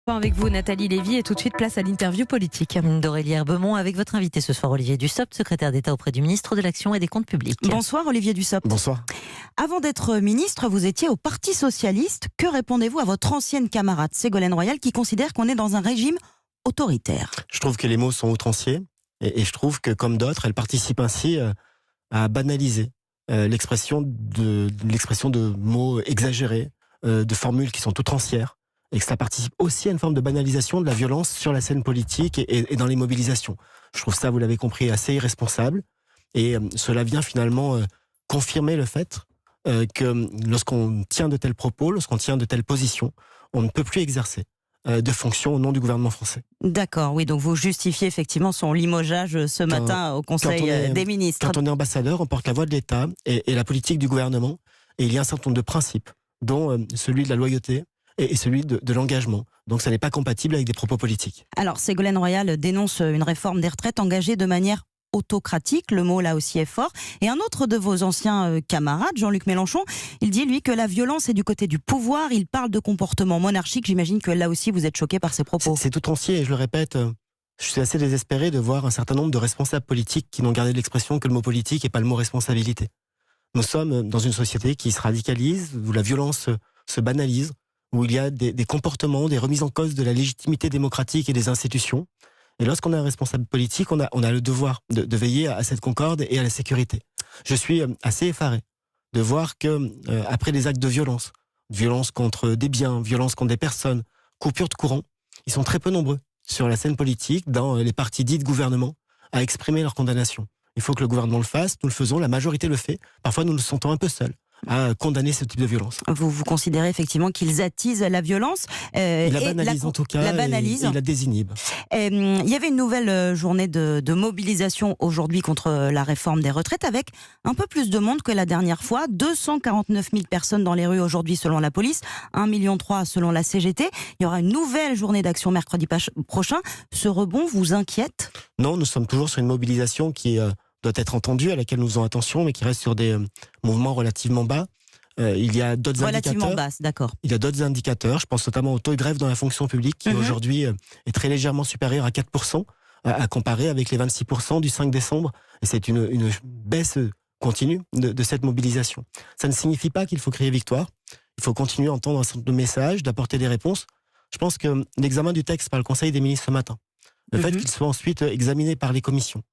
Avec vous, Nathalie Lévy, et tout de suite place à l'interview politique. D'Aurélie Herbemont avec votre invité ce soir, Olivier Dussopt, secrétaire d'État auprès du ministre de l'Action et des Comptes Publics. Bonsoir Olivier Dussopt. Bonsoir. Avant d'être ministre, vous étiez au Parti Socialiste. Que répondez-vous à votre ancienne camarade Ségolène Royal qui considère qu'on est dans un régime autoritaire? Je trouve que les mots sont outranciers et je trouve que, comme d'autres, elle participe ainsi à banaliser l'expression de mots exagérés, de formules qui sont outrancières, et que ça participe aussi à une forme de banalisation de la violence sur la scène politique et dans les mobilisations. Je trouve ça, vous l'avez compris, assez irresponsable, et cela vient finalement confirmer le fait que lorsqu'on tient de tels propos, lorsqu'on tient de telles positions, on ne peut plus exercer de fonctions au nom du gouvernement français. D'accord, oui, donc vous justifiez effectivement son limogeage ce matin au Conseil des ministres. Quand on est ambassadeur, on porte la voix de l'État et la politique du gouvernement, et il y a un certain nombre de principes, dont celui de la loyauté et celui de l'engagement. Donc ça n'est pas compatible avec des propos politiques. Alors Ségolène Royal dénonce une réforme des retraites engagée de manière autocratique, le mot là aussi est fort. Et un autre de vos anciens camarades, Jean-Luc Mélenchon, il dit lui que la violence est du côté du pouvoir, il parle de comportement monarchique. J'imagine que là aussi vous êtes choqué par ces propos. C'est outrancier, et je le répète, je suis assez désespéré de voir un certain nombre de responsables politiques qui n'ont gardé l'expression que le mot politique et pas le mot responsabilité. Nous sommes dans une société qui se radicalise, où la violence se banalise, où il y a des comportements, des remises en cause de la légitimité démocratique et des institutions. Et lorsqu'on est un responsable politique, on a le devoir de veiller à cette concorde et à la sécurité. Je suis assez effaré de voir que, après des actes de violence contre des biens, violence contre des personnes, coupure de courant, ils sont très peu nombreux sur la scène politique, dans les partis dits de gouvernement, à exprimer leur condamnation. Il faut que le gouvernement le fasse, nous le faisons, la majorité le fait. Parfois, nous nous sentons un peu seuls à condamner ce type de violence. Vous considérez effectivement qu'ils attisent la violence il la banalise en tout cas, et il la désinhibe. Il y avait une nouvelle journée de mobilisation aujourd'hui contre la réforme des retraites, avec un peu plus de monde que la dernière fois. 249 000 personnes dans les rues aujourd'hui selon la police, 1,3 million selon la CGT. Il y aura une nouvelle journée d'action mercredi prochain. Ce rebond vous inquiète? Non, nous sommes toujours sur une mobilisation qui doit être entendue, à laquelle nous faisons attention, mais qui reste sur des mouvements relativement bas. Il y a d'autres indicateurs. Basse, d'accord. Il y a d'autres indicateurs. Je pense notamment au taux de grève dans la fonction publique, qui aujourd'hui est très légèrement supérieur à 4%, à comparer avec les 26% du 5 décembre. Et c'est une baisse continue de cette mobilisation. Ça ne signifie pas qu'il faut crier victoire. Il faut continuer à entendre un certain nombre de messages, d'apporter des réponses. Je pense que l'examen du texte par le Conseil des ministres ce matin, le fait qu'il soit ensuite examiné par les commissions,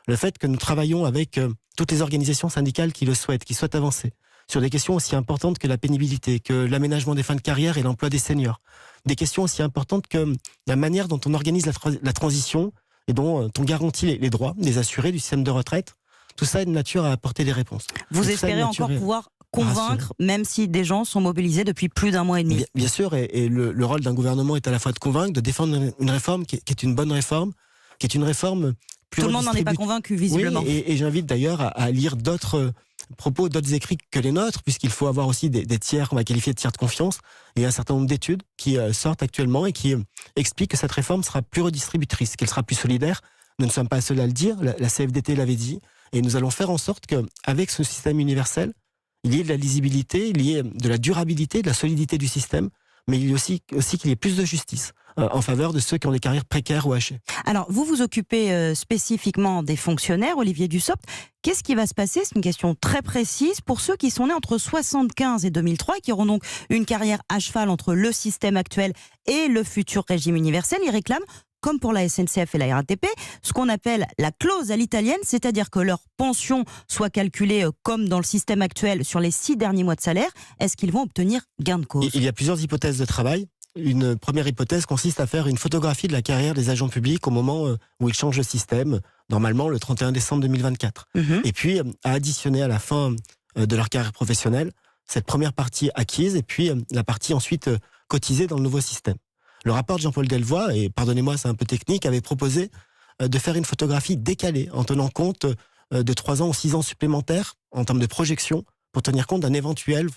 le fait que nous travaillons avec toutes les organisations syndicales qui le souhaitent, qui souhaitent avancer sur des questions aussi importantes que la pénibilité, que l'aménagement des fins de carrière et l'emploi des seniors, des questions aussi importantes que la manière dont on organise la transition et dont on garantit les droits des assurés du système de retraite, tout ça est de nature à apporter des réponses. Vous espérez encore pouvoir convaincre, même si des gens sont mobilisés depuis plus d'un mois et demi? Bien sûr, et le rôle d'un gouvernement est à la fois de convaincre, de défendre une réforme qui est une bonne réforme, qui est une réforme plus tout le monde n'en est pas convaincu, visiblement. Oui, et j'invite d'ailleurs à lire d'autres propos, d'autres écrits que les nôtres, puisqu'il faut avoir aussi des tiers qu'on va qualifier de tiers de confiance. Il y a un certain nombre d'études qui sortent actuellement et qui expliquent que cette réforme sera plus redistributrice, qu'elle sera plus solidaire. Nous ne sommes pas seuls à le dire, la CFDT l'avait dit, et nous allons faire en sorte qu'avec ce système universel, il y ait de la lisibilité, il y ait de la durabilité, de la solidité du système, mais il y a aussi qu'il y ait plus de justice en faveur de ceux qui ont des carrières précaires ou hachées. Alors, vous vous occupez spécifiquement des fonctionnaires, Olivier Dussopt. Qu'est-ce qui va se passer? C'est une question très précise pour ceux qui sont nés entre 1975 et 2003 et qui auront donc une carrière à cheval entre le système actuel et le futur régime universel. Ils réclament, comme pour la SNCF et la RATP, ce qu'on appelle la clause à l'italienne, c'est-à-dire que leur pension soit calculée comme dans le système actuel sur les 6 derniers mois de salaire. Est-ce qu'ils vont obtenir gain de cause? Il y a plusieurs hypothèses de travail. Une première hypothèse consiste à faire une photographie de la carrière des agents publics au moment où ils changent le système, normalement le 31 décembre 2024. Et puis à additionner à la fin de leur carrière professionnelle cette première partie acquise et puis la partie ensuite cotisée dans le nouveau système. Le rapport de Jean-Paul Delevoye, et pardonnez-moi c'est un peu technique, avait proposé de faire une photographie décalée en tenant compte de 3 ans ou 6 ans supplémentaires en termes de projection pour tenir compte d'un éventuel,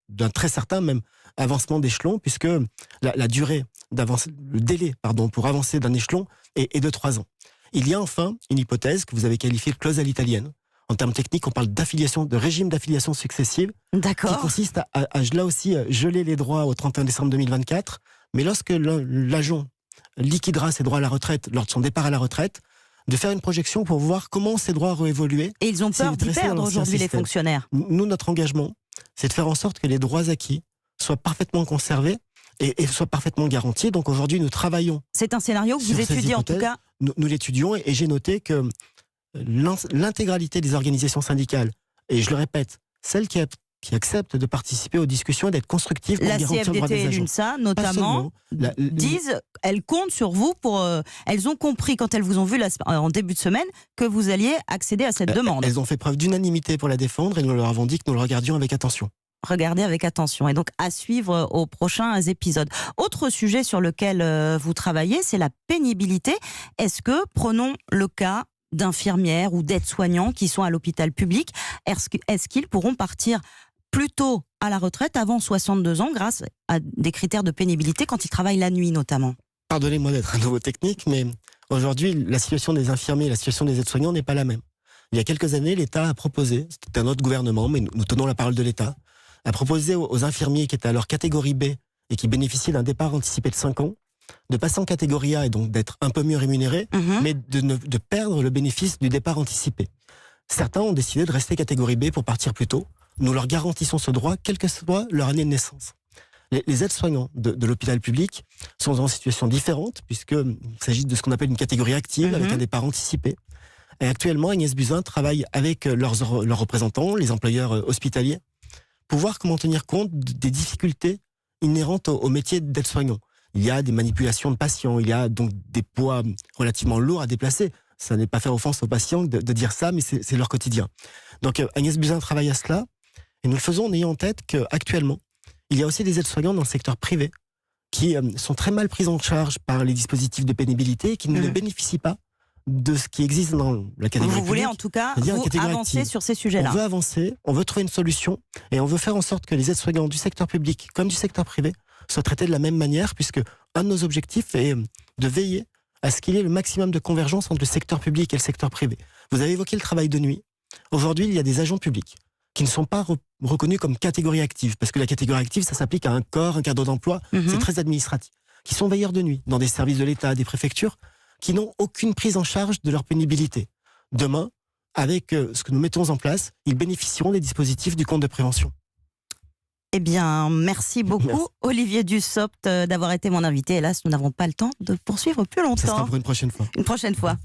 d'un très certain même avancement d'échelon, puisque la durée le délai pour avancer d'un échelon est de 3 ans. Il y a enfin une hypothèse que vous avez qualifiée de clause à l'italienne, En termes techniques, on parle d'affiliation, de régime d'affiliation successive, qui D'accord. consiste à là aussi geler les droits au 31 décembre 2024. Mais lorsque l'agent liquidera ses droits à la retraite lors de son départ à la retraite, de faire une projection pour voir comment ces droits auront évolué. Et ils ont peur C'est d'y resté dans perdre l'ancien aujourd'hui, les système. fonctionnaires. Nous, notre engagement, c'est de faire en sorte que les droits acquis soient parfaitement conservés et soient parfaitement garantis. Donc aujourd'hui, nous travaillons. C'est un scénario que vous Sur ces étudiez en tout hypothèses, cas. Nous l'étudions et j'ai noté que l'intégralité des organisations syndicales, et je le répète, celles qui acceptent de participer aux discussions et d'être constructives pour La garantir le droit CFDT des et agents. l'UNSA, Pas notamment, seulement. disent, elles comptent sur vous pour. Elles ont compris quand elles vous ont vu en début de semaine que vous alliez accéder à cette demande. Elles ont fait preuve d'unanimité pour la défendre et nous leur avons dit que nous le regardions avec attention. Regardez avec attention et donc à suivre aux prochains épisodes. Autre sujet sur lequel vous travaillez, c'est la pénibilité. Est-ce que, prenons le cas d'infirmières ou d'aides-soignants qui sont à l'hôpital public, est-ce qu'ils pourront partir plus tôt à la retraite avant 62 ans grâce à des critères de pénibilité quand ils travaillent la nuit notamment? Pardonnez-moi d'être un nouveau technique, mais aujourd'hui, la situation des infirmiers et la situation des aides-soignants n'est pas la même. Il y a quelques années, l'État a proposé, c'était un autre gouvernement, mais nous tenons la parole de l'État, a proposé aux infirmiers qui étaient à leur catégorie B et qui bénéficiaient d'un départ anticipé de 5 ans, de passer en catégorie A et donc d'être un peu mieux rémunérés, mais de perdre le bénéfice du départ anticipé. Certains ont décidé de rester catégorie B pour partir plus tôt. Nous leur garantissons ce droit, quelle que soit leur année de naissance. Les aides-soignants de l'hôpital public sont dans une situation différente, puisqu'il s'agit de ce qu'on appelle une catégorie active, avec un départ anticipé. Et actuellement, Agnès Buzyn travaille avec leurs représentants, les employeurs hospitaliers, pour voir comment tenir compte des difficultés inhérentes au métier d'aide-soignant. Il y a des manipulations de patients, il y a donc des poids relativement lourds à déplacer. Ça n'est pas faire offense aux patients de dire ça, mais c'est leur quotidien. Donc Agnès Buzyn travaille à cela, et nous le faisons en ayant en tête qu'actuellement, il y a aussi des aides-soignants dans le secteur privé qui sont très mal pris en charge par les dispositifs de pénibilité et qui ne bénéficient pas de ce qui existe dans la catégorie Vous voulez publique, en tout cas c'est-à-dire la vous catégorie avancer active. sur ces sujets-là? On veut avancer, on veut trouver une solution et on veut faire en sorte que les aides-soignants du secteur public comme du secteur privé soient traités de la même manière, puisque un de nos objectifs est de veiller à ce qu'il y ait le maximum de convergence entre le secteur public et le secteur privé. Vous avez évoqué le travail de nuit. Aujourd'hui, il y a des agents publics qui ne sont pas reconnus comme catégorie active, parce que la catégorie active, ça s'applique à un corps, un cadre d'emploi, c'est très administratif, qui sont veilleurs de nuit dans des services de l'État, des préfectures, qui n'ont aucune prise en charge de leur pénibilité. Demain, avec ce que nous mettons en place, ils bénéficieront des dispositifs du compte de prévention. Eh bien, merci beaucoup, Merci. Olivier Dussopt, d'avoir été mon invité. Hélas, nous n'avons pas le temps de poursuivre plus longtemps. Ça sera pour une prochaine fois. Une prochaine fois.